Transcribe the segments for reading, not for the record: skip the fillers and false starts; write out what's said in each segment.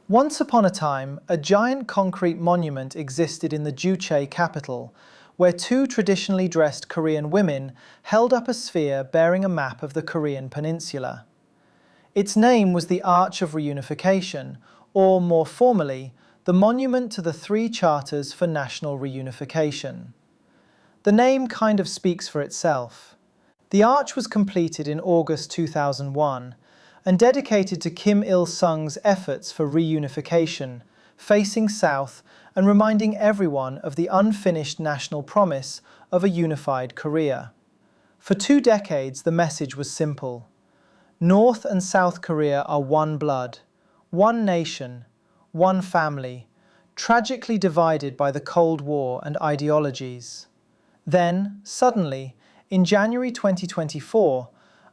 Once upon a time, a giant concrete monument existed in the Juche capital, where two traditionally dressed Korean women held up a sphere bearing a map of the Korean peninsula. Its name was the Arch of Reunification, or more formally, the Monument to the Three Charters for National Reunification. The name kind of speaks for itself. The arch was completed in August 2001 and dedicated to Kim Il-sung's efforts for reunification, facing south and reminding everyone of the unfinished national promise of a unified Korea. For 2 decades, the message was simple. North and South Korea are one blood, one nation, one family, tragically divided by the Cold War and ideologies. Then, suddenly, in January 2024,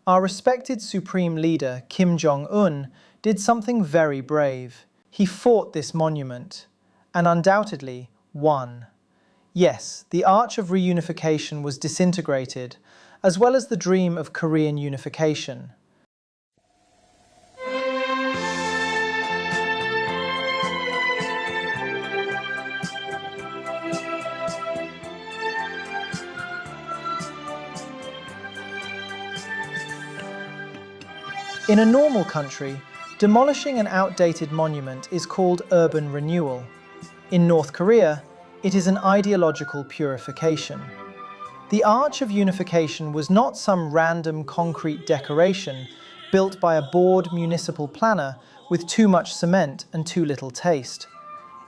our respected Supreme Leader Kim Jong-un did something very brave. He fought this monument, and undoubtedly won. Yes, the Arch of Reunification was disintegrated, as well as the dream of Korean unification. In a normal country, demolishing an outdated monument is called urban renewal. In North Korea, it is an ideological purification. The Arch of Unification was not some random concrete decoration built by a bored municipal planner with too much cement and too little taste.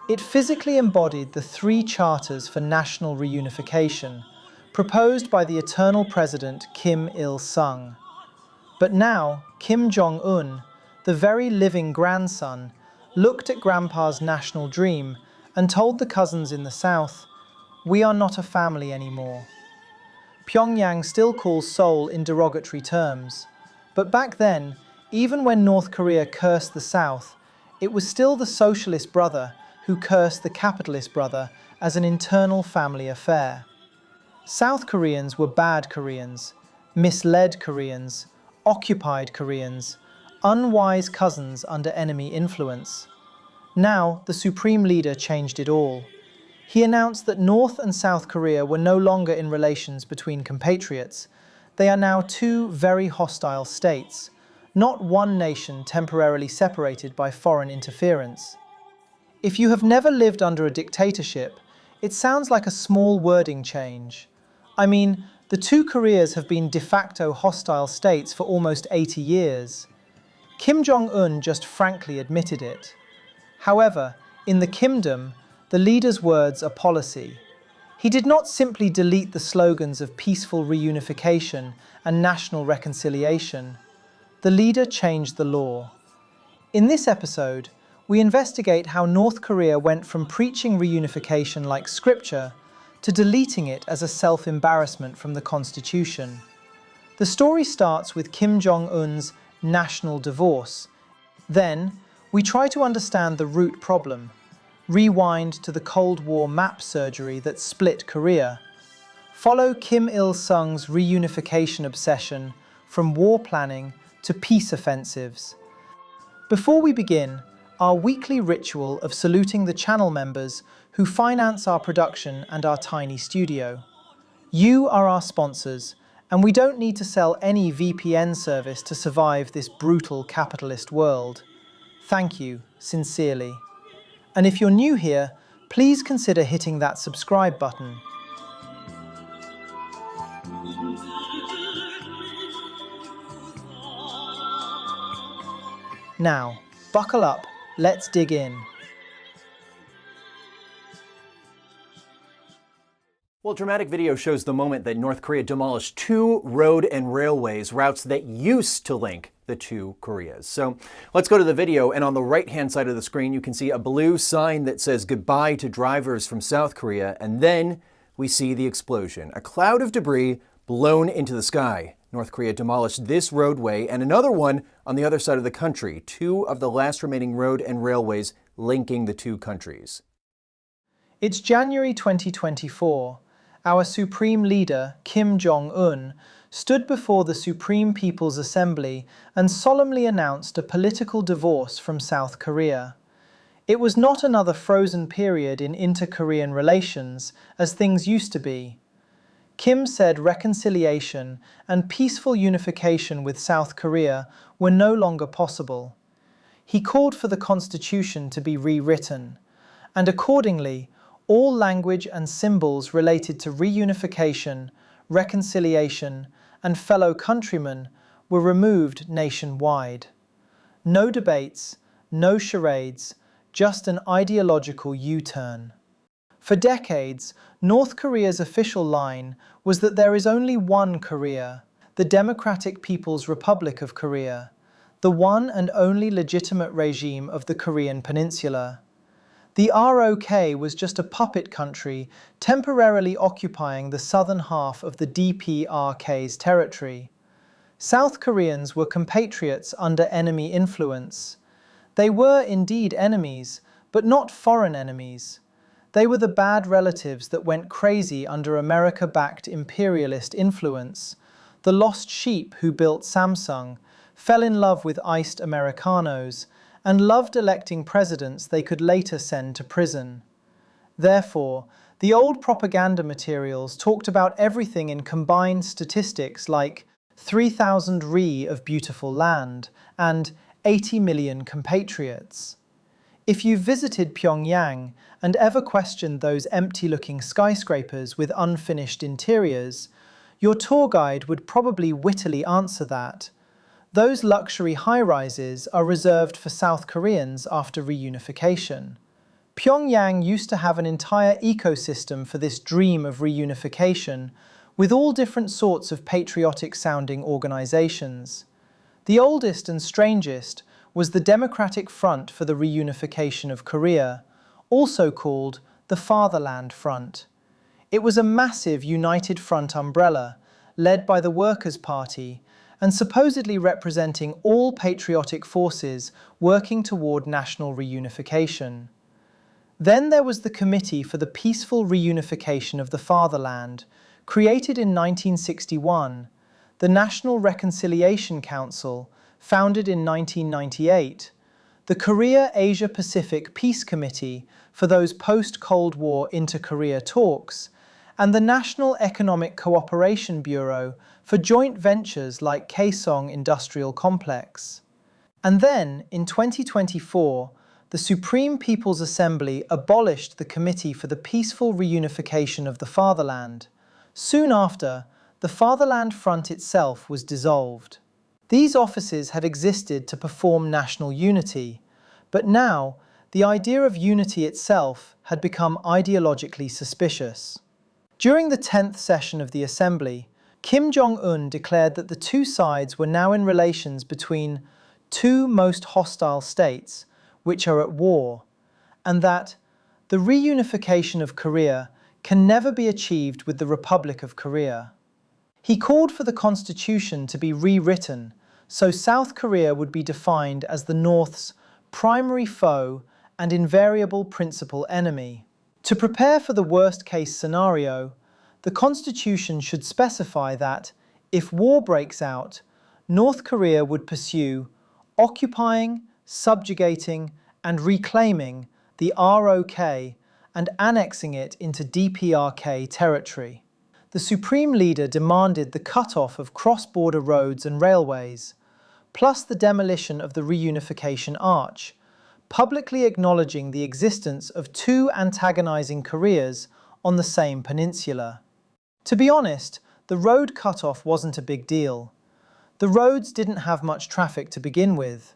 It physically embodied the 3 charters for national reunification, proposed by the eternal president Kim Il-sung. But now, Kim Jong-un, the very living grandson, looked at Grandpa's national dream and told the cousins in the south, "We are not a family anymore." Pyongyang still calls Seoul in derogatory terms. But back then, even when North Korea cursed the South, it was still the socialist brother who cursed the capitalist brother as an internal family affair. South Koreans were bad Koreans, misled Koreans, occupied Koreans, unwise cousins under enemy influence. Now, the Supreme Leader changed it all. He announced that North and South Korea were no longer in relations between compatriots. They are now 2 very hostile states, not one nation temporarily separated by foreign interference. If you have never lived under a dictatorship, it sounds like a small wording change. I mean, the 2 Koreas have been de facto hostile states for almost 80 years. Kim Jong-un just frankly admitted it. However, in the Kimdom, the leader's words are policy. He did not simply delete the slogans of peaceful reunification and national reconciliation. The leader changed the law. In this episode, we investigate how North Korea went from preaching reunification like scripture to deleting it as a self-embarrassment from the constitution. The story starts with Kim Jong-un's national divorce. Then, we try to understand the root problem, rewind to the Cold War map surgery that split Korea, follow Kim Il-sung's reunification obsession from war planning to peace offensives. Before we begin, our weekly ritual of saluting the channel members who finance our production and our tiny studio. You are our sponsors, and we don't need to sell any VPN service to survive this brutal capitalist world. Thank you, sincerely. And if you're new here, please consider hitting that subscribe button. Now, buckle up, let's dig in. Well, dramatic video shows the moment that North Korea demolished 2 road and railways routes that used to link the 2 Koreas. So let's go to the video, and on the right-hand side of the screen, you can see a blue sign that says goodbye to drivers from South Korea, and then we see the explosion. A cloud of debris blown into the sky. North Korea demolished this roadway and another one on the other side of the country, 2 of the last remaining road and railways linking the 2 countries. It's January 2024. Our Supreme Leader, Kim Jong-un, stood before the Supreme People's Assembly and solemnly announced a political divorce from South Korea. It was not another frozen period in inter-Korean relations, as things used to be. Kim said reconciliation and peaceful unification with South Korea were no longer possible. He called for the constitution to be rewritten, and accordingly, all language and symbols related to reunification, reconciliation, and fellow countrymen were removed nationwide. No debates, no charades, just an ideological U-turn. For decades, North Korea's official line was that there is only one Korea, the Democratic People's Republic of Korea, the one and only legitimate regime of the Korean peninsula. The ROK was just a puppet country temporarily occupying the southern half of the DPRK's territory. South Koreans were compatriots under enemy influence. They were indeed enemies, but not foreign enemies. They were the bad relatives that went crazy under America-backed imperialist influence, the lost sheep who built Samsung, fell in love with iced Americanos, and loved electing presidents they could later send to prison. Therefore, the old propaganda materials talked about everything in combined statistics like 3,000 ri of beautiful land and 80 million compatriots. If you visited Pyongyang and ever questioned those empty-looking skyscrapers with unfinished interiors, your tour guide would probably wittily answer that those luxury high-rises are reserved for South Koreans after reunification. Pyongyang used to have an entire ecosystem for this dream of reunification, with all different sorts of patriotic-sounding organizations. The oldest and strangest was the Democratic Front for the Reunification of Korea, also called the Fatherland Front. It was a massive united front umbrella, led by the Workers' Party, and supposedly representing all patriotic forces working toward national reunification. Then there was the Committee for the Peaceful Reunification of the Fatherland, created in 1961, the National Reconciliation Council, founded in 1998, the Korea-Asia-Pacific Peace Committee for those post-Cold War inter-Korea talks, and the National Economic Cooperation Bureau for joint ventures like Kaesong Industrial Complex. And then, in 2024, the Supreme People's Assembly abolished the Committee for the Peaceful Reunification of the Fatherland. Soon after, the Fatherland Front itself was dissolved. These offices had existed to perform national unity, but now the idea of unity itself had become ideologically suspicious. During the 10th session of the Assembly, Kim Jong-un declared that the two sides were now in relations between two most hostile states, which are at war, and that the reunification of Korea can never be achieved with the Republic of Korea. He called for the constitution to be rewritten, so South Korea would be defined as the North's primary foe and invariable principal enemy. To prepare for the worst-case scenario, the constitution should specify that, if war breaks out, North Korea would pursue occupying, subjugating, and reclaiming the ROK and annexing it into DPRK territory. The Supreme Leader demanded the cut-off of cross-border roads and railways, plus the demolition of the reunification arch, publicly acknowledging the existence of two antagonizing Koreas on the same peninsula. To be honest, the road cut-off wasn't a big deal. The roads didn't have much traffic to begin with.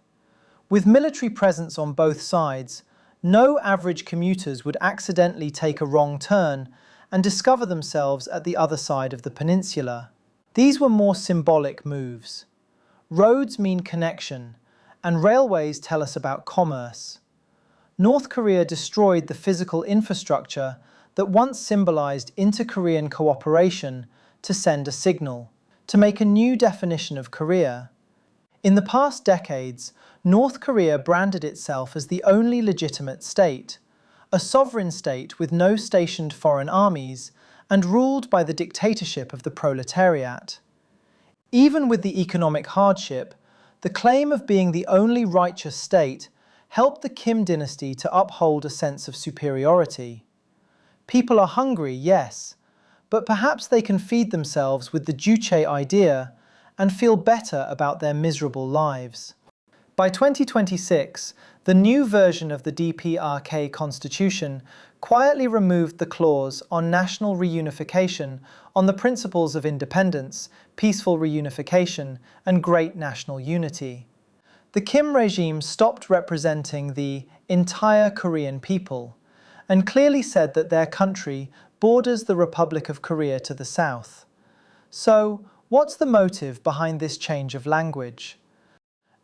With military presence on both sides, no average commuters would accidentally take a wrong turn and discover themselves at the other side of the peninsula. These were more symbolic moves. Roads mean connection, and railways tell us about commerce. North Korea destroyed the physical infrastructure that once symbolized inter-Korean cooperation to send a signal, to make a new definition of Korea. In the past decades, North Korea branded itself as the only legitimate state, a sovereign state with no stationed foreign armies and ruled by the dictatorship of the proletariat. Even with the economic hardship, the claim of being the only righteous state helped the Kim dynasty to uphold a sense of superiority. People are hungry, yes, but perhaps they can feed themselves with the Juche idea and feel better about their miserable lives. By 2026, the new version of the DPRK constitution quietly removed the clause on national reunification on the principles of independence, peaceful reunification, and great national unity. The Kim regime stopped representing the entire Korean people and clearly said that their country borders the Republic of Korea to the south. So, what's the motive behind this change of language?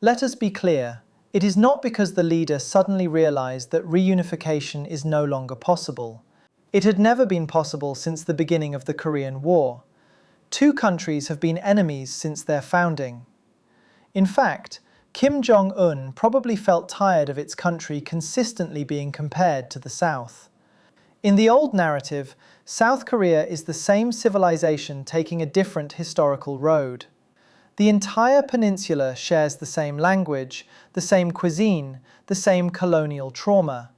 Let us be clear, it is not because the leader suddenly realized that reunification is no longer possible. It had never been possible since the beginning of the Korean War. Two countries have been enemies since their founding. In fact, Kim Jong-un probably felt tired of its country consistently being compared to the South. In the old narrative, South Korea is the same civilization taking a different historical road. The entire peninsula shares the same language, the same cuisine, the same colonial trauma.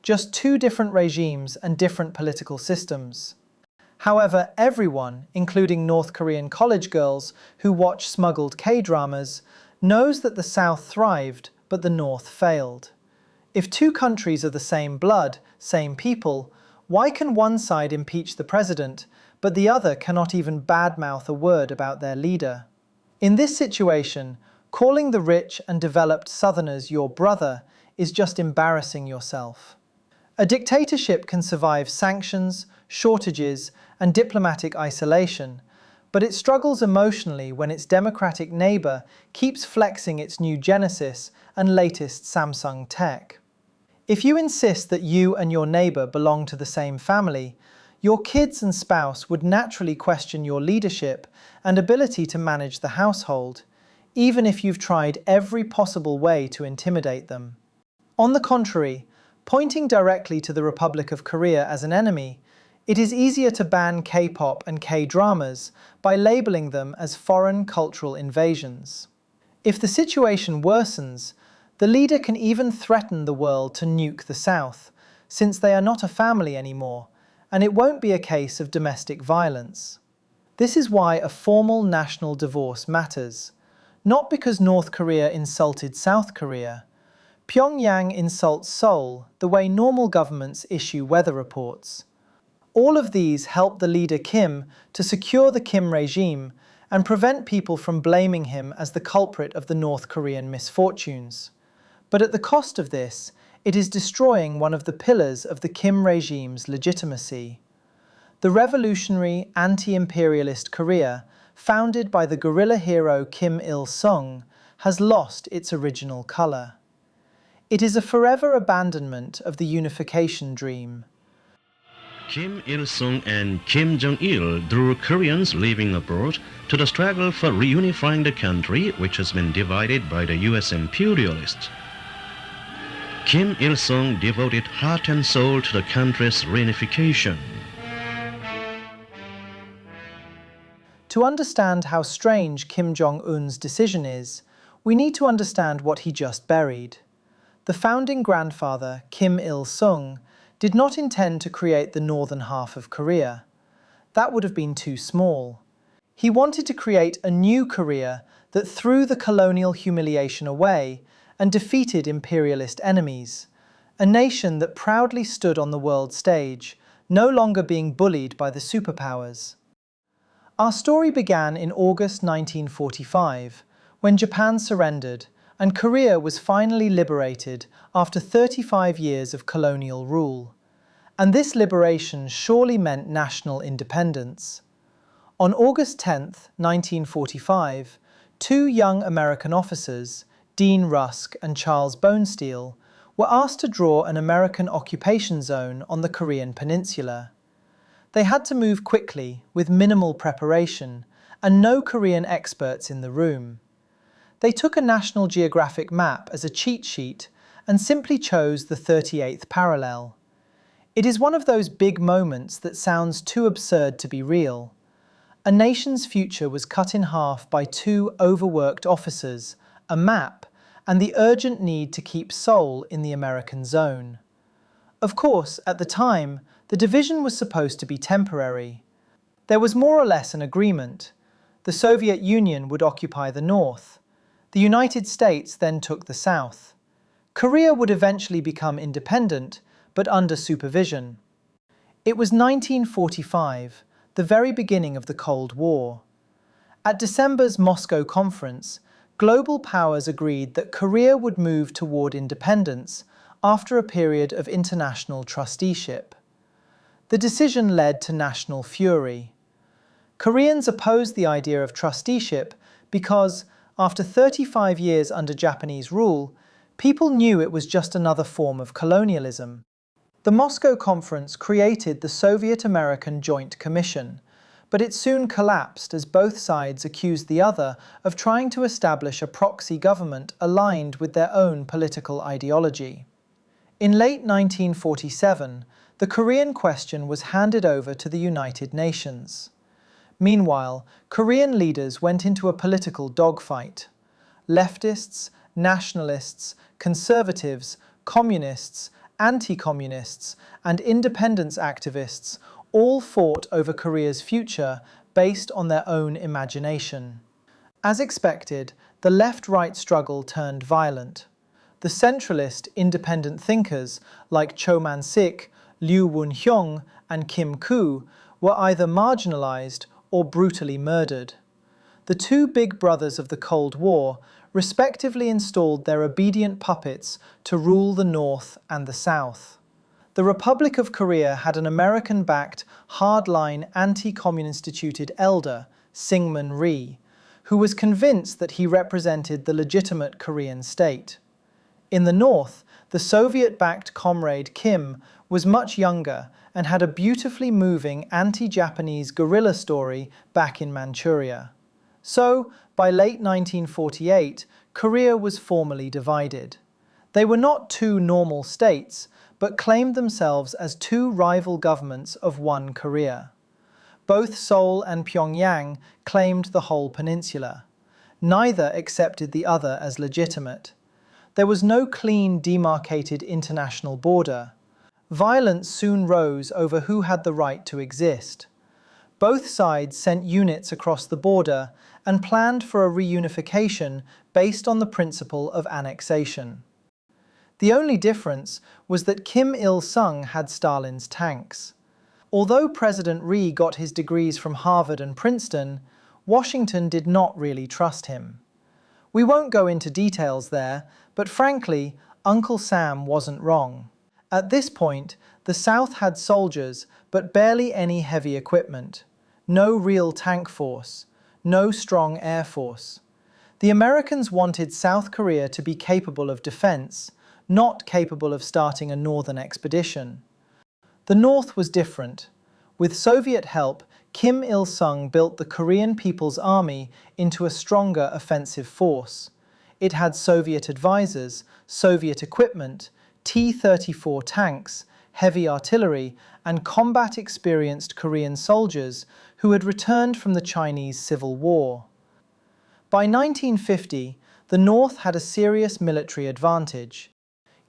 Just two different regimes and different political systems. However, everyone, including North Korean college girls who watch smuggled K-dramas, knows that the South thrived, but the North failed. If two countries are the same blood, same people, why can one side impeach the president, but the other cannot even badmouth a word about their leader? In this situation, calling the rich and developed Southerners your brother is just embarrassing yourself. A dictatorship can survive sanctions, shortages, and diplomatic isolation, but it struggles emotionally when its democratic neighbor keeps flexing its new Genesis and latest Samsung tech. If you insist that you and your neighbor belong to the same family, your kids and spouse would naturally question your leadership and ability to manage the household, even if you've tried every possible way to intimidate them. On the contrary, pointing directly to the Republic of Korea as an enemy, it is easier to ban K-pop and K-dramas by labeling them as foreign cultural invasions. If the situation worsens, the leader can even threaten the world to nuke the South, since they are not a family anymore, and it won't be a case of domestic violence. This is why a formal national divorce matters, not because North Korea insulted South Korea. Pyongyang insults Seoul the way normal governments issue weather reports. All of these help the leader Kim to secure the Kim regime and prevent people from blaming him as the culprit of the North Korean misfortunes. But at the cost of this, it is destroying one of the pillars of the Kim regime's legitimacy. The revolutionary, anti-imperialist Korea, founded by the guerrilla hero Kim Il-sung, has lost its original color. It is a forever abandonment of the unification dream. Kim Il-sung and Kim Jong-il drew Koreans living abroad to the struggle for reunifying the country, which has been divided by the US imperialists. Kim Il-sung devoted heart and soul to the country's reunification. To understand how strange Kim Jong-un's decision is, we need to understand what he just buried. The founding grandfather, Kim Il-sung, did not intend to create the northern half of Korea. That would have been too small. He wanted to create a new Korea that threw the colonial humiliation away and defeated imperialist enemies, a nation that proudly stood on the world stage, no longer being bullied by the superpowers. Our story began in August 1945, when Japan surrendered and Korea was finally liberated after 35 years of colonial rule. And this liberation surely meant national independence. On August 10, 1945, two young American officers, Dean Rusk and Charles Bonesteel, were asked to draw an American occupation zone on the Korean peninsula. They had to move quickly, with minimal preparation, and no Korean experts in the room. They took a National Geographic map as a cheat sheet and simply chose the 38th parallel. It is one of those big moments that sounds too absurd to be real. A nation's future was cut in half by two overworked officers, a map, and the urgent need to keep Seoul in the American zone. Of course, at the time, the division was supposed to be temporary. There was more or less an agreement. The Soviet Union would occupy the north. The United States then took the south. Korea would eventually become independent, but under supervision. It was 1945, the very beginning of the Cold War. At December's Moscow conference, global powers agreed that Korea would move toward independence after a period of international trusteeship. The decision led to national fury. Koreans opposed the idea of trusteeship because, after 35 years under Japanese rule, people knew it was just another form of colonialism. The Moscow Conference created the Soviet-American Joint Commission, but it soon collapsed as both sides accused the other of trying to establish a proxy government aligned with their own political ideology. In late 1947, the Korean question was handed over to the United Nations. Meanwhile, Korean leaders went into a political dogfight. Leftists, nationalists, conservatives, communists, anti-communists, and independence activists all fought over Korea's future based on their own imagination. As expected, the left-right struggle turned violent. The centralist independent thinkers like Cho Man-sik, Liu Won-hyung, and Kim Koo were either marginalized or brutally murdered. The two big brothers of the Cold War respectively installed their obedient puppets to rule the North and the South. The Republic of Korea had an American-backed, hardline, anti-communist-instituted elder, Syngman Rhee, who was convinced that he represented the legitimate Korean state. In the North, the Soviet-backed comrade Kim was much younger and had a beautifully moving anti-Japanese guerrilla story back in Manchuria. So, by late 1948, Korea was formally divided. They were not two normal states, but claimed themselves as two rival governments of one Korea. Both Seoul and Pyongyang claimed the whole peninsula. Neither accepted the other as legitimate. There was no clean, demarcated international border. Violence soon rose over who had the right to exist. Both sides sent units across the border and planned for a reunification based on the principle of annexation. The only difference was that Kim Il-sung had Stalin's tanks. Although President Rhee got his degrees from Harvard and Princeton, Washington did not really trust him. We won't go into details there, but frankly, Uncle Sam wasn't wrong. At this point, the South had soldiers, but barely any heavy equipment. No real tank force. No strong air force. The Americans wanted South Korea to be capable of defense, not capable of starting a northern expedition. The North was different. With Soviet help, Kim Il-sung built the Korean People's Army into a stronger offensive force. It had Soviet advisors, Soviet equipment, T-34 tanks, heavy artillery, and combat-experienced Korean soldiers who had returned from the Chinese Civil War. By 1950, the North had a serious military advantage.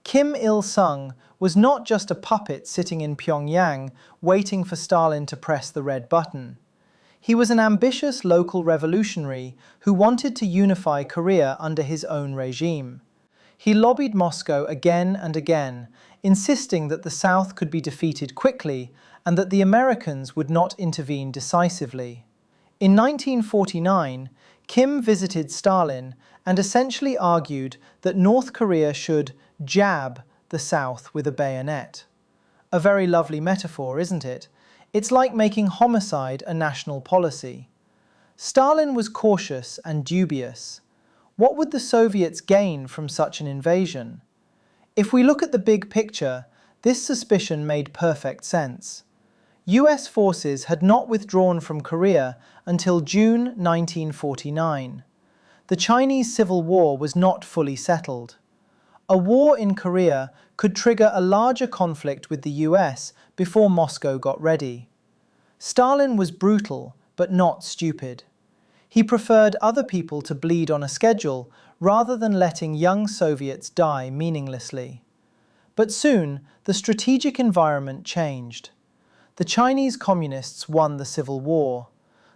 Kim Il-sung was not just a puppet sitting in Pyongyang waiting for Stalin to press the red button. He was an ambitious local revolutionary who wanted to unify Korea under his own regime. He lobbied Moscow again and again, insisting that the South could be defeated quickly and that the Americans would not intervene decisively. In 1949, Kim visited Stalin and essentially argued that North Korea should jab the South with a bayonet. A very lovely metaphor, isn't it? It's like making homicide a national policy. Stalin was cautious and dubious. What would the Soviets gain from such an invasion? If we look at the big picture, this suspicion made perfect sense. US forces had not withdrawn from Korea until June 1949. The Chinese Civil War was not fully settled. A war in Korea could trigger a larger conflict with the US before Moscow got ready. Stalin was brutal, but not stupid. He preferred other people to bleed on a schedule rather than letting young Soviets die meaninglessly. But soon, the strategic environment changed. The Chinese Communists won the Civil War.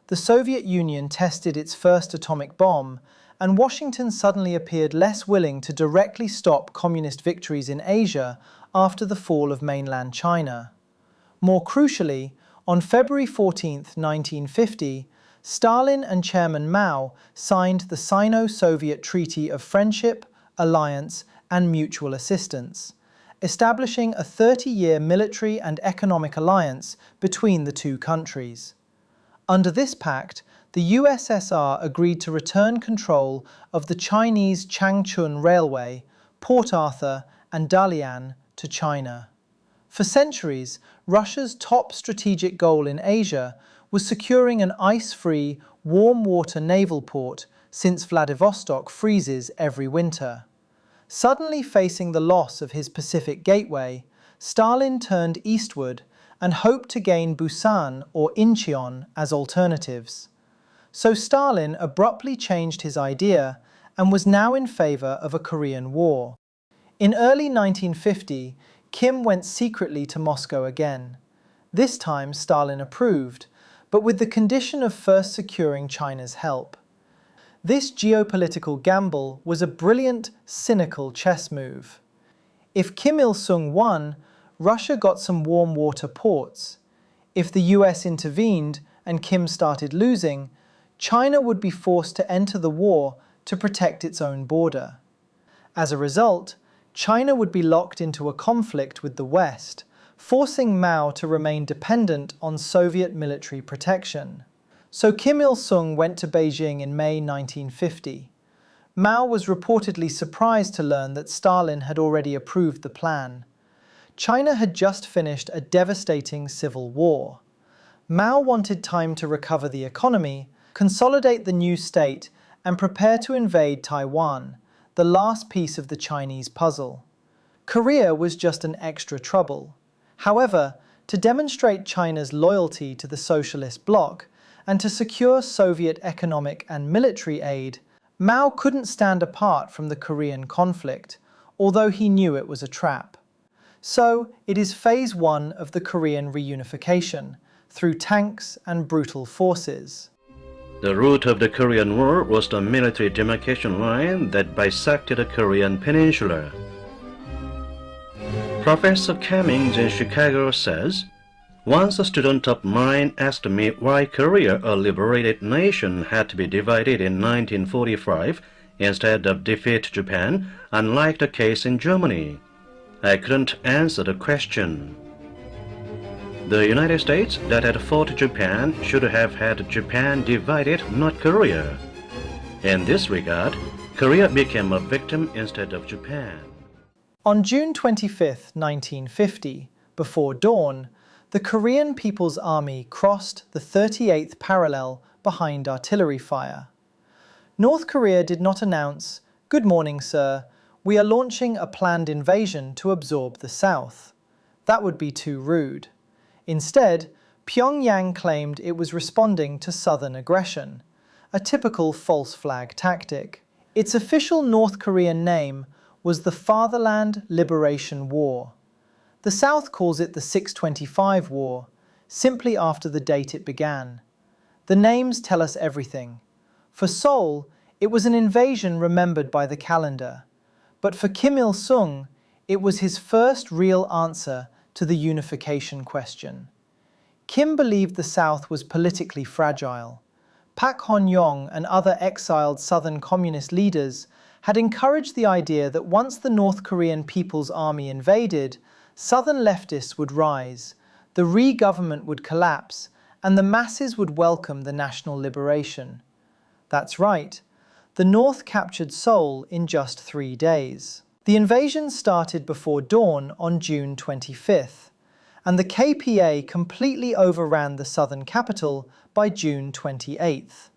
The Soviet Union tested its first atomic bomb, and Washington suddenly appeared less willing to directly stop communist victories in Asia after the fall of mainland China. More crucially, on February 14, 1950, Stalin and Chairman Mao signed the Sino-Soviet Treaty of Friendship, Alliance, and Mutual Assistance, establishing a 30-year military and economic alliance between the two countries. Under this pact, the USSR agreed to return control of the Chinese Changchun Railway, Port Arthur, and Dalian to China. For centuries, Russia's top strategic goal in Asia was securing an ice-free, warm-water naval port since Vladivostok freezes every winter. Suddenly facing the loss of his Pacific gateway, Stalin turned eastward and hoped to gain Busan or Incheon as alternatives. So Stalin abruptly changed his idea and was now in favor of a Korean War. In early 1950, Kim went secretly to Moscow again. This time Stalin approved, but with the condition of first securing China's help. This geopolitical gamble was a brilliant, cynical chess move. If Kim Il-sung won, Russia got some warm water ports. If the US intervened and Kim started losing, China would be forced to enter the war to protect its own border. As a result, China would be locked into a conflict with the West, forcing Mao to remain dependent on Soviet military protection. So Kim Il-sung went to Beijing in May 1950. Mao was reportedly surprised to learn that Stalin had already approved the plan. China had just finished a devastating civil war. Mao wanted time to recover the economy, consolidate the new state, and prepare to invade Taiwan, the last piece of the Chinese puzzle. Korea was just an extra trouble. However, to demonstrate China's loyalty to the socialist bloc and to secure Soviet economic and military aid, Mao couldn't stand apart from the Korean conflict, although he knew it was a trap. So, it is phase 1 of the Korean reunification, through tanks and brutal forces. The root of the Korean War was the military demarcation line that bisected the Korean peninsula. Professor Cummings in Chicago says, "Once a student of mine asked me why Korea, a liberated nation, had to be divided in 1945 instead of defeat Japan, unlike the case in Germany. I couldn't answer the question. The United States, that had fought Japan, should have had Japan divided, not Korea. In this regard, Korea became a victim instead of Japan." On June 25, 1950, before dawn, the Korean People's Army crossed the 38th parallel behind artillery fire. North Korea did not announce, "Good morning, sir, we are launching a planned invasion to absorb the South." That would be too rude. Instead, Pyongyang claimed it was responding to Southern aggression, a typical false flag tactic. Its official North Korean name was the Fatherland Liberation War. The South calls it the 625 War, simply after the date it began. The names tell us everything. For Seoul, it was an invasion remembered by the calendar. But for Kim Il-sung, it was his first real answer to the unification question. Kim believed the South was politically fragile. Pak Hon-yong and other exiled Southern Communist leaders had encouraged the idea that once the North Korean People's Army invaded, Southern leftists would rise, the Rhee government would collapse, and the masses would welcome the national liberation. That's right, the North captured Seoul in just 3 days. The invasion started before dawn on June 25th, and the KPA completely overran the southern capital by June 28th.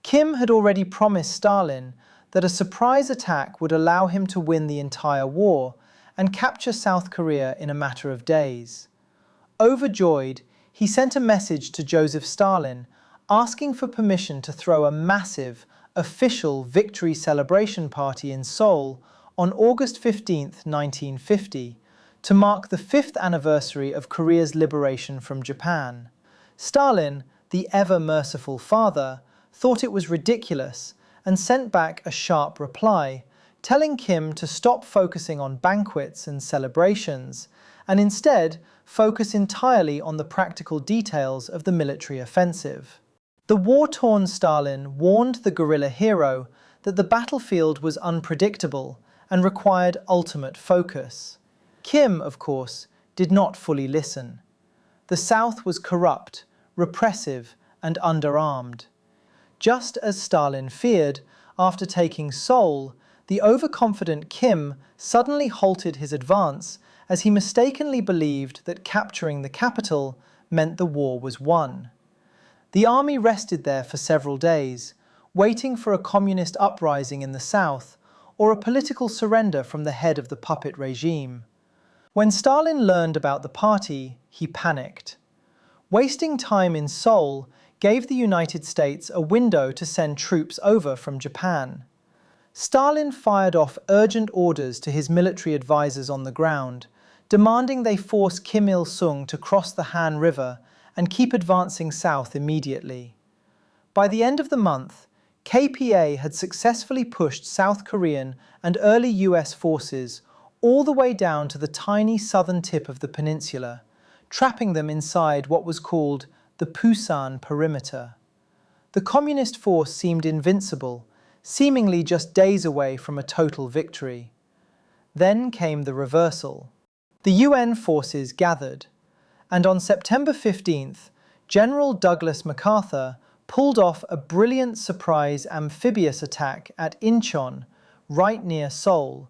Kim had already promised Stalin that a surprise attack would allow him to win the entire war and capture South Korea in a matter of days. Overjoyed, he sent a message to Joseph Stalin asking for permission to throw a massive, official victory celebration party in Seoul on August 15, 1950, to mark the 5th anniversary of Korea's liberation from Japan. Stalin, the ever-merciful father, thought it was ridiculous and sent back a sharp reply, telling Kim to stop focusing on banquets and celebrations and instead focus entirely on the practical details of the military offensive. The war-torn Stalin warned the guerrilla hero that the battlefield was unpredictable and required ultimate focus. Kim, of course, did not fully listen. The South was corrupt, repressive, and underarmed. Just as Stalin feared, after taking Seoul, the overconfident Kim suddenly halted his advance as he mistakenly believed that capturing the capital meant the war was won. The army rested there for several days, waiting for a communist uprising in the south or a political surrender from the head of the puppet regime. When Stalin learned about the party, he panicked. Wasting time in Seoul gave the United States a window to send troops over from Japan. Stalin fired off urgent orders to his military advisors on the ground, demanding they force Kim Il-sung to cross the Han River and keep advancing south immediately. By the end of the month, KPA had successfully pushed South Korean and early US forces all the way down to the tiny southern tip of the peninsula, trapping them inside what was called the Pusan perimeter. The communist force seemed invincible, seemingly just days away from a total victory. Then came the reversal. The UN forces gathered, and on September 15th, General Douglas MacArthur pulled off a brilliant surprise amphibious attack at Incheon, right near Seoul,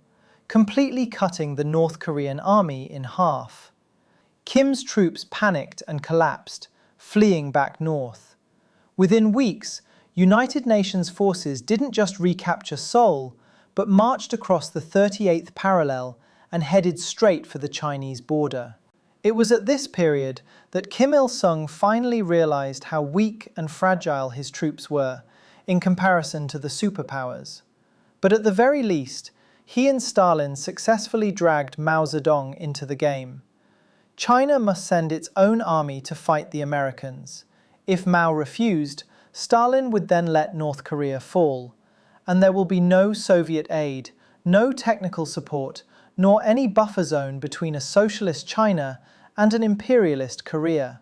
completely cutting the North Korean army in half. Kim's troops panicked and collapsed, fleeing back north. Within weeks, United Nations forces didn't just recapture Seoul, but marched across the 38th parallel and headed straight for the Chinese border. It was at this period that Kim Il-sung finally realized how weak and fragile his troops were in comparison to the superpowers. But at the very least, he and Stalin successfully dragged Mao Zedong into the game. China must send its own army to fight the Americans. If Mao refused, Stalin would then let North Korea fall, and there will be no Soviet aid, no technical support, nor any buffer zone between a socialist China and an imperialist Korea.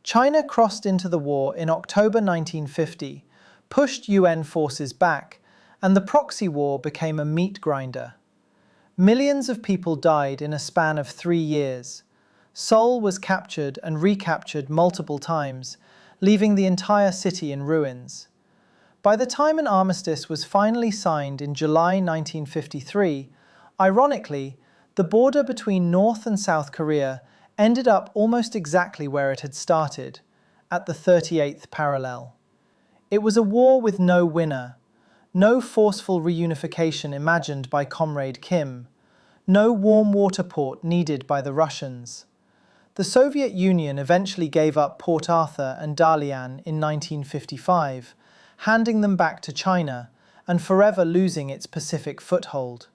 China crossed into the war in October 1950, pushed UN forces back, and the proxy war became a meat grinder. Millions of people died in a span of 3 years. Seoul was captured and recaptured multiple times, leaving the entire city in ruins. By the time an armistice was finally signed in July 1953, ironically, the border between North and South Korea ended up almost exactly where it had started, at the 38th parallel. It was a war with no winner, no forceful reunification imagined by Comrade Kim, no warm water port needed by the Russians. The Soviet Union eventually gave up Port Arthur and Dalian in 1955, handing them back to China and forever losing its Pacific foothold.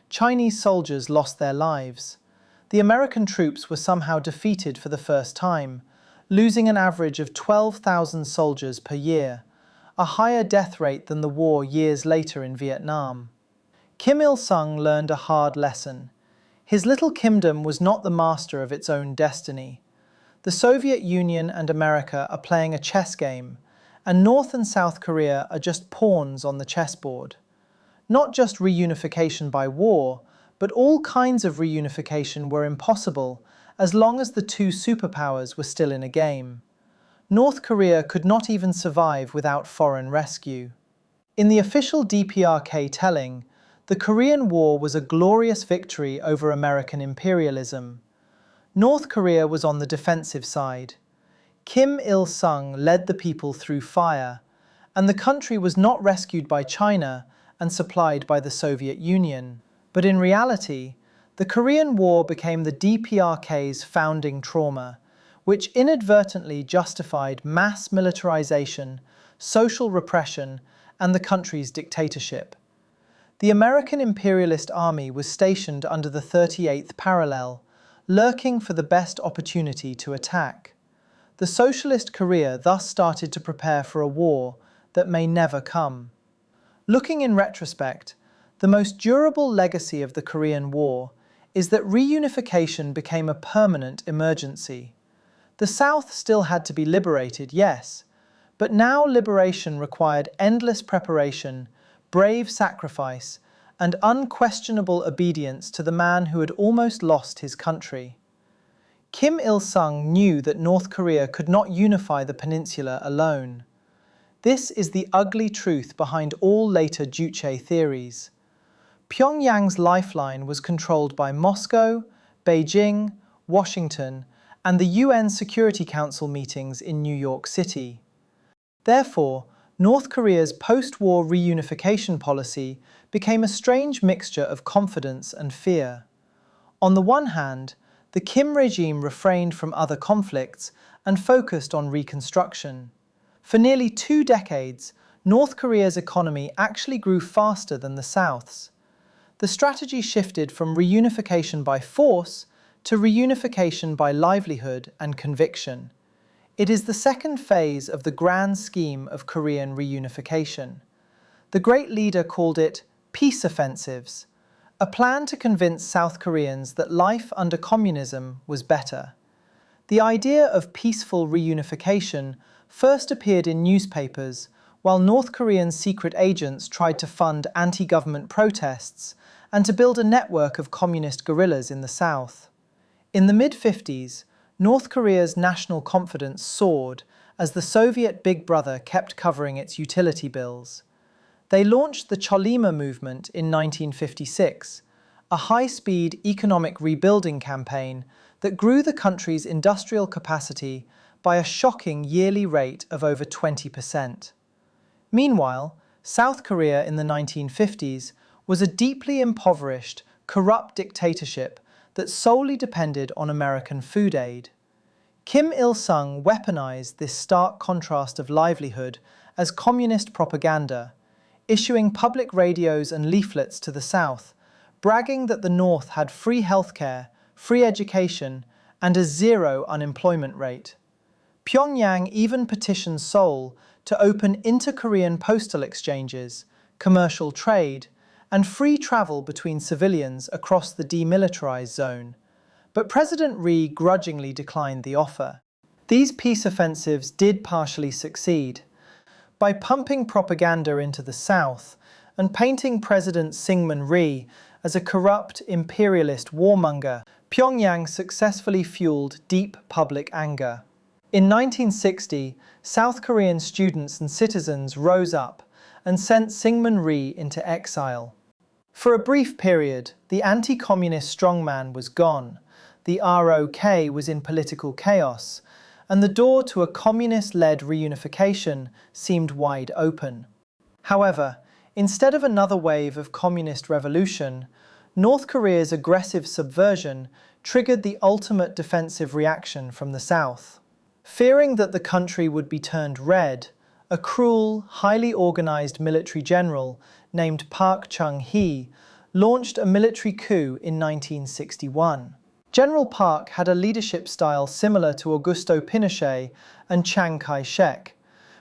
Chinese soldiers lost their lives. The American troops were somehow defeated for the first time, losing an average of 12,000 soldiers per year, a higher death rate than the war years later in Vietnam. Kim Il-sung learned a hard lesson. His little kingdom was not the master of its own destiny. The Soviet Union and America are playing a chess game, and North and South Korea are just pawns on the chessboard. Not just reunification by war, but all kinds of reunification were impossible as long as the two superpowers were still in a game. North Korea could not even survive without foreign rescue. In the official DPRK telling, the Korean War was a glorious victory over American imperialism. North Korea was on the defensive side. Kim Il-sung led the people through fire, and the country was not rescued by China and supplied by the Soviet Union. But in reality, the Korean War became the DPRK's founding trauma, which inadvertently justified mass militarization, social repression, and the country's dictatorship. The American imperialist army was stationed under the 38th parallel, lurking for the best opportunity to attack. The Socialist Korea thus started to prepare for a war that may never come. Looking in retrospect, the most durable legacy of the Korean War is that reunification became a permanent emergency. The South still had to be liberated, yes, but now liberation required endless preparation, brave sacrifice, and unquestionable obedience to the man who had almost lost his country. Kim Il-sung knew that North Korea could not unify the peninsula alone. This is the ugly truth behind all later Juche theories. Pyongyang's lifeline was controlled by Moscow, Beijing, Washington, and the UN Security Council meetings in New York City. Therefore, North Korea's post-war reunification policy became a strange mixture of confidence and fear. On the one hand, the Kim regime refrained from other conflicts and focused on reconstruction. For nearly 2 decades, North Korea's economy actually grew faster than the South's. The strategy shifted from reunification by force to reunification by livelihood and conviction. It is the second phase of the grand scheme of Korean reunification. The great leader called it peace offensives, a plan to convince South Koreans that life under communism was better. The idea of peaceful reunification first appeared in newspapers, while North Korean secret agents tried to fund anti-government protests and to build a network of communist guerrillas in the South. In the mid-50s, North Korea's national confidence soared as the Soviet Big Brother kept covering its utility bills. They launched the Cholima movement in 1956, a high-speed economic rebuilding campaign that grew the country's industrial capacity by a shocking yearly rate of over 20%. Meanwhile, South Korea in the 1950s was a deeply impoverished, corrupt dictatorship that solely depended on American food aid. Kim Il-sung weaponized this stark contrast of livelihood as communist propaganda, issuing public radios and leaflets to the South, bragging that the North had free healthcare, free education, and a 0 unemployment rate. Pyongyang even petitioned Seoul to open inter-Korean postal exchanges, commercial trade, and free travel between civilians across the demilitarized zone. But President Ri grudgingly declined the offer. These peace offensives did partially succeed. By pumping propaganda into the South and painting President Syngman Rhee as a corrupt imperialist warmonger, Pyongyang successfully fueled deep public anger. In 1960, South Korean students and citizens rose up and sent Syngman Rhee into exile. For a brief period, the anti-communist strongman was gone, the ROK was in political chaos, and the door to a communist-led reunification seemed wide open. However, instead of another wave of communist revolution, North Korea's aggressive subversion triggered the ultimate defensive reaction from the South. Fearing that the country would be turned red, a cruel, highly organized military general named Park Chung-hee launched a military coup in 1961. General Park had a leadership style similar to Augusto Pinochet and Chiang Kai-shek,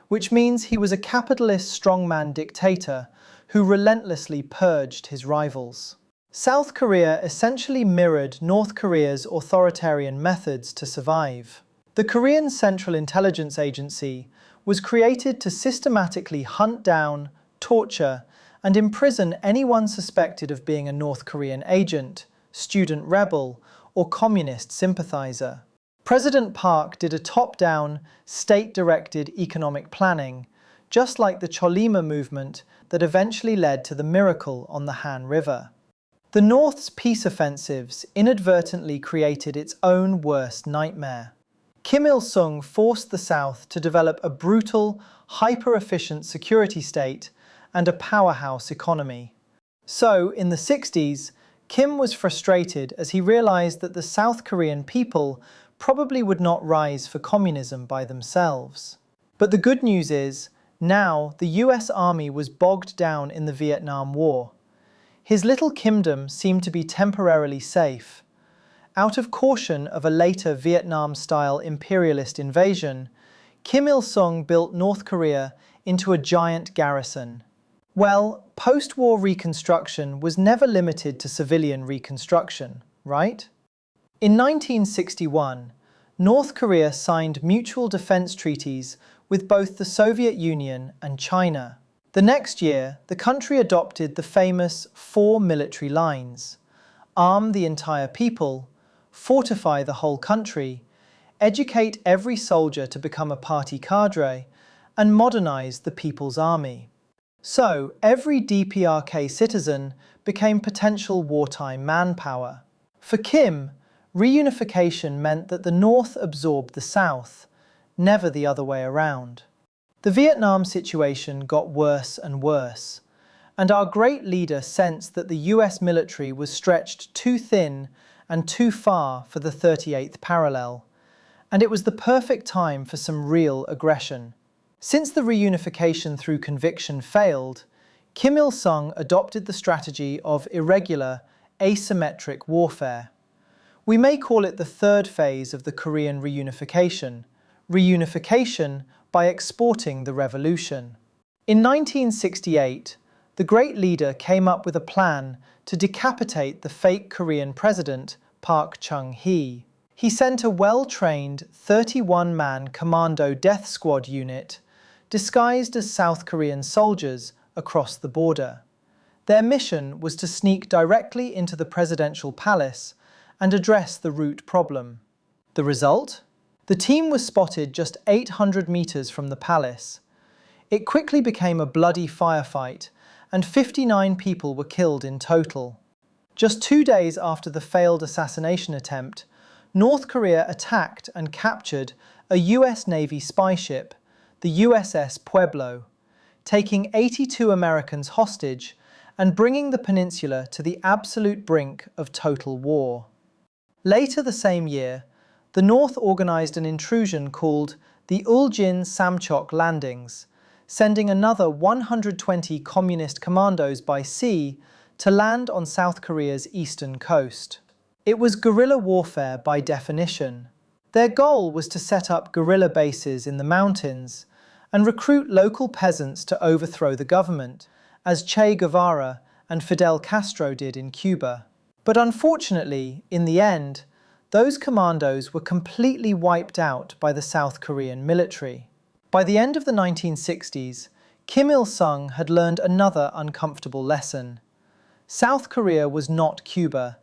which means he was a capitalist strongman dictator who relentlessly purged his rivals. South Korea essentially mirrored North Korea's authoritarian methods to survive. The Korean Central Intelligence Agency was created to systematically hunt down, torture, and imprison anyone suspected of being a North Korean agent, student rebel, or communist sympathizer. President Park did a top-down, state-directed economic planning, just like the Cholima movement that eventually led to the miracle on the Han River. The North's peace offensives inadvertently created its own worst nightmare. Kim Il-sung forced the South to develop a brutal, hyper-efficient security state and a powerhouse economy. So, in the 60s, Kim was frustrated as he realized that the South Korean people probably would not rise for communism by themselves. But the good news is, Now, the US Army was bogged down in the Vietnam War. His little kingdom seemed to be temporarily safe. Out of caution of a later Vietnam-style imperialist invasion, Kim Il-sung built North Korea into a giant garrison. Well, post-war reconstruction was never limited to civilian reconstruction, right? In 1961, North Korea signed mutual defense treaties with both the Soviet Union and China. The next year, the country adopted the famous 4 military lines: arm the entire people, fortify the whole country, educate every soldier to become a party cadre, and modernize the people's army. So, every DPRK citizen became potential wartime manpower. For Kim, reunification meant that the North absorbed the South, never the other way around. The Vietnam situation got worse and worse, and our great leader sensed that the US military was stretched too thin and too far for the 38th parallel, and it was the perfect time for some real aggression. Since the reunification through conviction failed, Kim Il-sung adopted the strategy of irregular, asymmetric warfare. We may call it the third phase of the Korean reunification, reunification by exporting the revolution. In 1968, the great leader came up with a plan to decapitate the fake Korean president, Park Chung-hee. He sent a well-trained 31-man commando death squad unit, disguised as South Korean soldiers, across the border. Their mission was to sneak directly into the presidential palace and address the root problem. The result? The team was spotted just 800 meters from the palace. It quickly became a bloody firefight, and 59 people were killed in total. Just 2 days after the failed assassination attempt, North Korea attacked and captured a US Navy spy ship, the USS Pueblo, taking 82 Americans hostage and bringing the peninsula to the absolute brink of total war. Later the same year, the North organized an intrusion called the Uljin-Samchok landings, sending another 120 communist commandos by sea to land on South Korea's eastern coast. It was guerrilla warfare by definition. Their goal was to set up guerrilla bases in the mountains and recruit local peasants to overthrow the government, as Che Guevara and Fidel Castro did in Cuba. But unfortunately, in the end, those commandos were completely wiped out by the South Korean military. By the end of the 1960s, Kim Il-sung had learned another uncomfortable lesson. South Korea was not Cuba,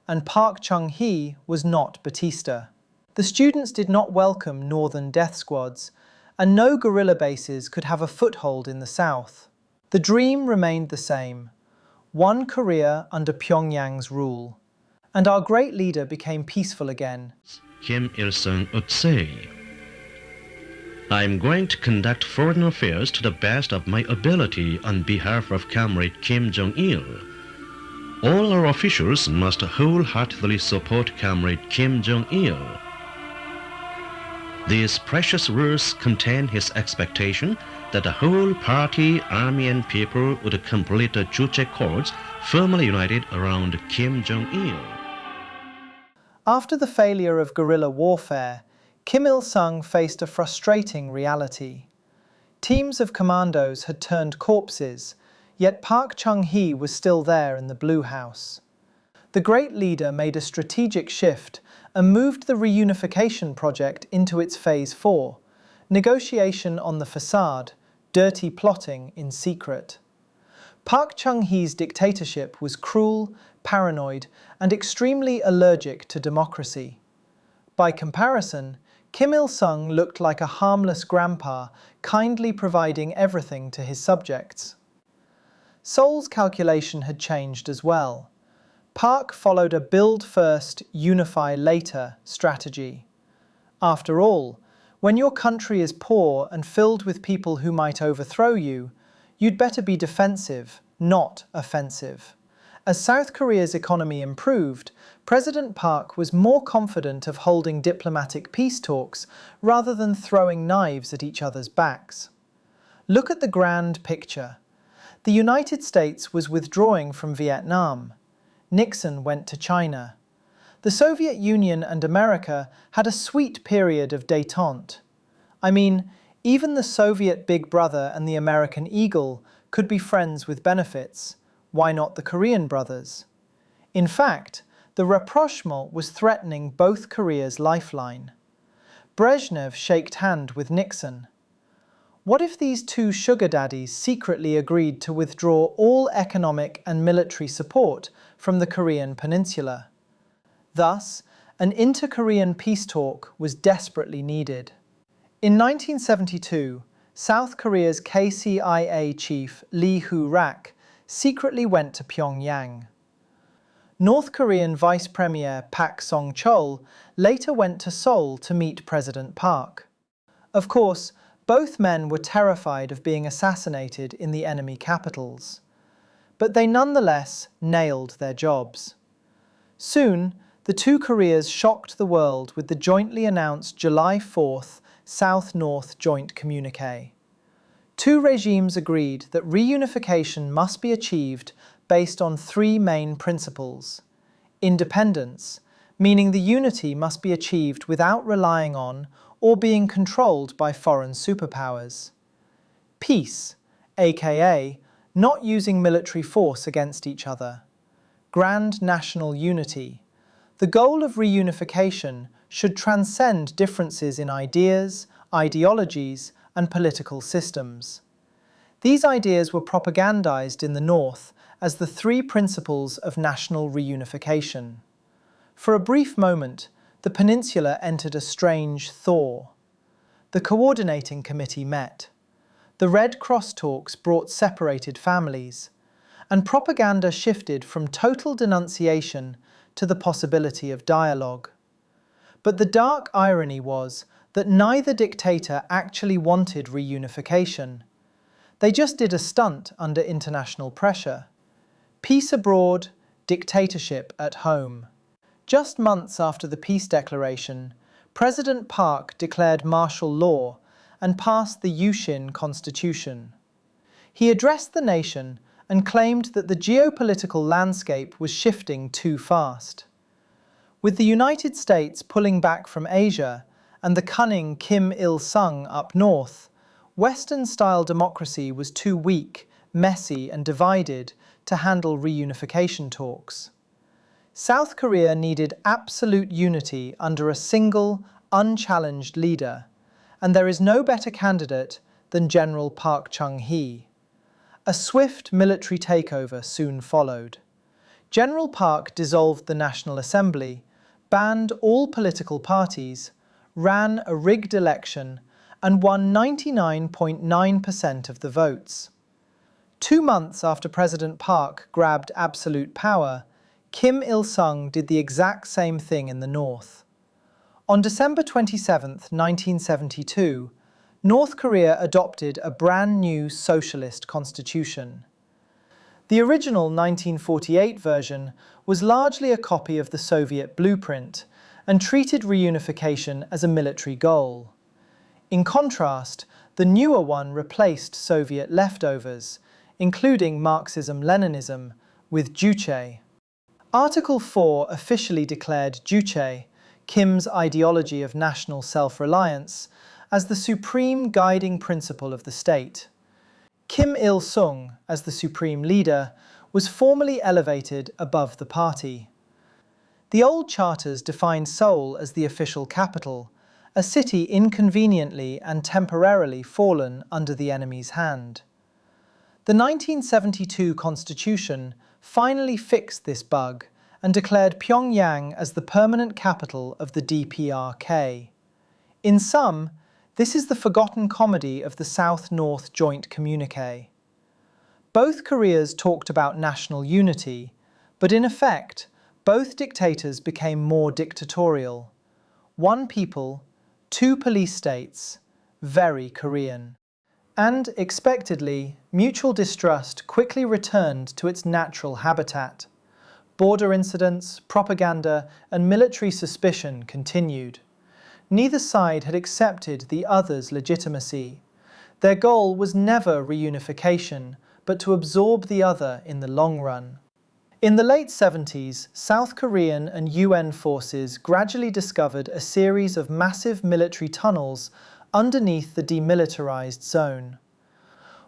and Park Chung-hee was not Batista. The students did not welcome northern death squads, and no guerrilla bases could have a foothold in the South. The dream remained the same: one Korea under Pyongyang's rule. And our great leader became peaceful again. Kim Il-sung would say, "I'm going to conduct foreign affairs to the best of my ability on behalf of Comrade Kim Jong-il. All our officials must wholeheartedly support Comrade Kim Jong-il." These precious words contain his expectation that the whole party, army and people would complete the Juche Accords, firmly united around Kim Jong-il. After the failure of guerrilla warfare, Kim Il-sung faced a frustrating reality. Teams of commandos had turned corpses, yet Park Chung-hee was still there in the Blue House. The great leader made a strategic shift and moved the reunification project into its phase 4, negotiation on the facade, dirty plotting in secret. Park Chung-hee's dictatorship was cruel, paranoid, and extremely allergic to democracy. By comparison, Kim Il-sung looked like a harmless grandpa, kindly providing everything to his subjects. Seoul's calculation had changed as well. Park followed a build first, unify later strategy. After all, when your country is poor and filled with people who might overthrow you, you'd better be defensive, not offensive. As South Korea's economy improved, President Park was more confident of holding diplomatic peace talks rather than throwing knives at each other's backs. Look at the grand picture. The United States was withdrawing from Vietnam. Nixon went to China. The Soviet Union and America had a sweet period of détente. I mean, even the Soviet Big Brother and the American Eagle could be friends with benefits. Why not the Korean brothers? In fact, the rapprochement was threatening both Korea's lifeline. Brezhnev shaked hand with Nixon. What if these two sugar daddies secretly agreed to withdraw all economic and military support from the Korean peninsula? Thus, an inter-Korean peace talk was desperately needed. In 1972, South Korea's KCIA chief Lee Hoo-rak secretly went to Pyongyang. North Korean Vice Premier Pak Song-chol later went to Seoul to meet President Park. Of course, both men were terrified of being assassinated in the enemy capitals. But they nonetheless nailed their jobs. Soon, the two Koreas shocked the world with the jointly announced July 4th South-North Joint Communique. Two regimes agreed that reunification must be achieved based on three main principles. Independence, meaning the unity must be achieved without relying on or being controlled by foreign superpowers. Peace, aka not using military force against each other. Grand national unity. The goal of reunification should transcend differences in ideas, ideologies, and political systems. These ideas were propagandized in the North as the three principles of national reunification. For a brief moment, the peninsula entered a strange thaw. The coordinating committee met. The Red Cross talks brought separated families, and propaganda shifted from total denunciation to the possibility of dialogue. But the dark irony was that neither dictator actually wanted reunification. They just did a stunt under international pressure. Peace abroad, dictatorship at home. Just months after the peace declaration, President Park declared martial law and passed the Yushin Constitution. He addressed the nation and claimed that the geopolitical landscape was shifting too fast. With the United States pulling back from Asia and the cunning Kim Il-sung up north, Western-style democracy was too weak, messy, and divided to handle reunification talks. South Korea needed absolute unity under a single, unchallenged leader, and there is no better candidate than General Park Chung-hee. A swift military takeover soon followed. General Park dissolved the National Assembly, banned all political parties, ran a rigged election, and won 99.9% of the votes. 2 months after President Park grabbed absolute power, Kim Il-sung did the exact same thing in the north. On December 27, 1972, North Korea adopted a brand new socialist constitution. The original 1948 version was largely a copy of the Soviet blueprint and treated reunification as a military goal. In contrast, the newer one replaced Soviet leftovers, including Marxism-Leninism, with Juche. Article 4 officially declared Juche, Kim's ideology of national self-reliance, as the supreme guiding principle of the state. Kim Il-sung, as the supreme leader, was formally elevated above the party. The old charters defined Seoul as the official capital, a city inconveniently and temporarily fallen under the enemy's hand. The 1972 Constitution finally fixed this bug and declared Pyongyang as the permanent capital of the DPRK. In sum, this is the forgotten comedy of the South-North Joint Communique. Both Koreas talked about national unity, but in effect, both dictators became more dictatorial. One people, two police states, very Korean. And, expectedly, mutual distrust quickly returned to its natural habitat. Border incidents, propaganda, and military suspicion continued. Neither side had accepted the other's legitimacy. Their goal was never reunification, but to absorb the other in the long run. In the late 70s, South Korean and UN forces gradually discovered a series of massive military tunnels underneath the demilitarized zone.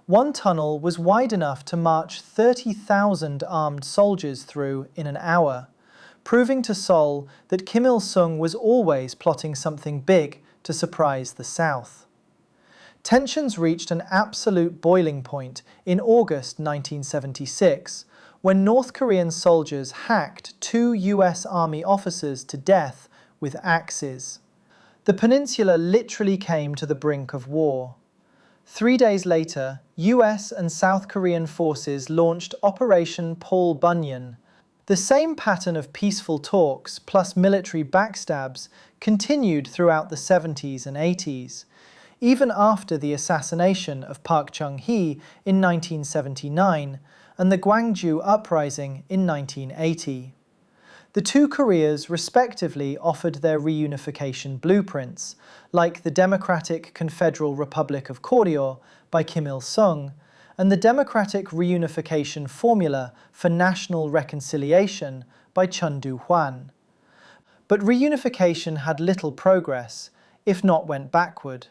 One tunnel was wide enough to march 30,000 armed soldiers through in an hour, proving to Seoul that Kim Il-sung was always plotting something big to surprise the South. Tensions reached an absolute boiling point in August 1976, when North Korean soldiers hacked 2 US Army officers to death with axes. The peninsula literally came to the brink of war. 3 days later, US and South Korean forces launched Operation Paul Bunyan. The same pattern of peaceful talks plus military backstabs continued throughout the 70s and 80s, even after the assassination of Park Chung-hee in 1979 and the Gwangju Uprising in 1980. The two Koreas respectively offered their reunification blueprints, like the Democratic Confederal Republic of Korea by Kim Il-sung, and the Democratic Reunification Formula for National Reconciliation by Chun Do-hwan. But reunification had little progress, if not went backward.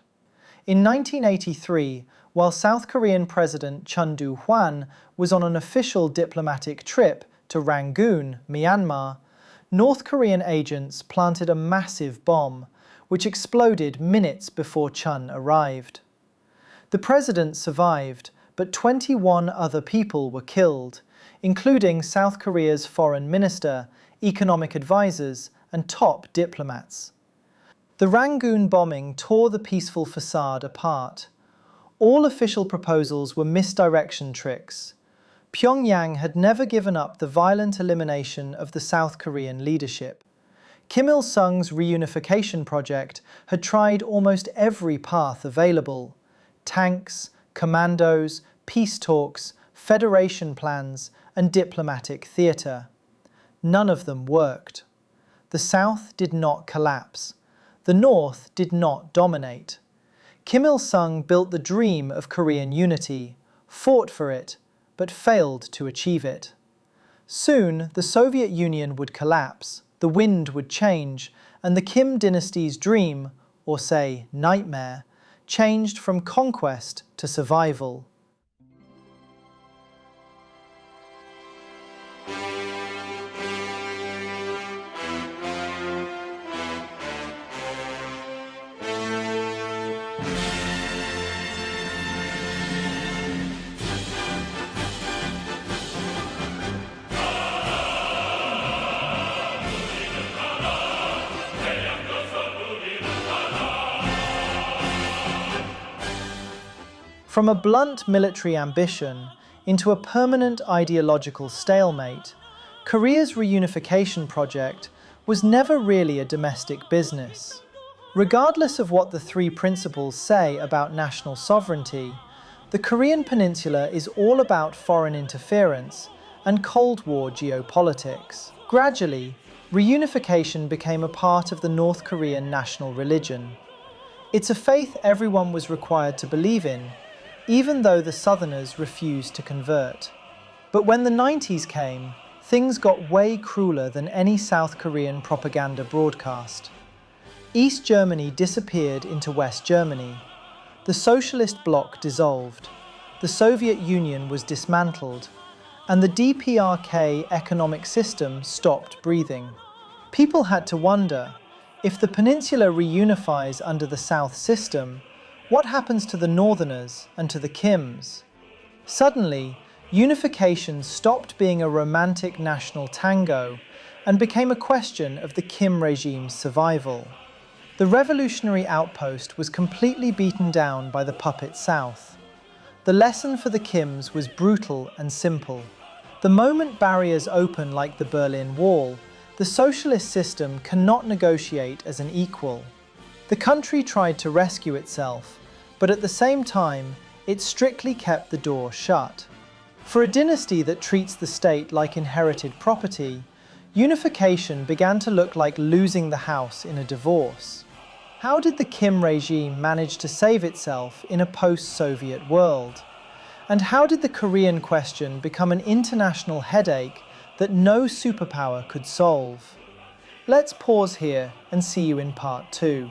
In 1983, while South Korean President Chun Do-hwan was on an official diplomatic trip to Rangoon, Myanmar, North Korean agents planted a massive bomb, which exploded minutes before Chun arrived. The president survived, but 21 other people were killed, including South Korea's foreign minister, economic advisors, and top diplomats. The Rangoon bombing tore the peaceful facade apart. All official proposals were misdirection tricks. Pyongyang had never given up the violent elimination of the South Korean leadership. Kim Il-sung's reunification project had tried almost every path available: tanks, commandos, peace talks, federation plans, and diplomatic theatre. None of them worked. The South did not collapse. The North did not dominate. Kim Il-sung built the dream of Korean unity, fought for it, but failed to achieve it. Soon, the Soviet Union would collapse, the wind would change, and the Kim dynasty's dream, or say nightmare, changed from conquest to survival. From a blunt military ambition into a permanent ideological stalemate, Korea's reunification project was never really a domestic business. Regardless of what the three principles say about national sovereignty, the Korean peninsula is all about foreign interference and Cold War geopolitics. Gradually, reunification became a part of the North Korean national religion. It's a faith everyone was required to believe in, even though the Southerners refused to convert. But when the 90s came, things got way crueler than any South Korean propaganda broadcast. East Germany disappeared into West Germany. The socialist bloc dissolved. The Soviet Union was dismantled. And the DPRK economic system stopped breathing. People had to wonder, if the peninsula reunifies under the South system, what happens to the Northerners and to the Kims? Suddenly, unification stopped being a romantic national tango and became a question of the Kim regime's survival. The revolutionary outpost was completely beaten down by the puppet South. The lesson for the Kims was brutal and simple. The moment barriers open like the Berlin Wall, the socialist system cannot negotiate as an equal. The country tried to rescue itself, but at the same time, it strictly kept the door shut. For a dynasty that treats the state like inherited property, unification began to look like losing the house in a divorce. How did the Kim regime manage to save itself in a post-Soviet world? And how did the Korean question become an international headache that no superpower could solve? Let's pause here and see you in part 2.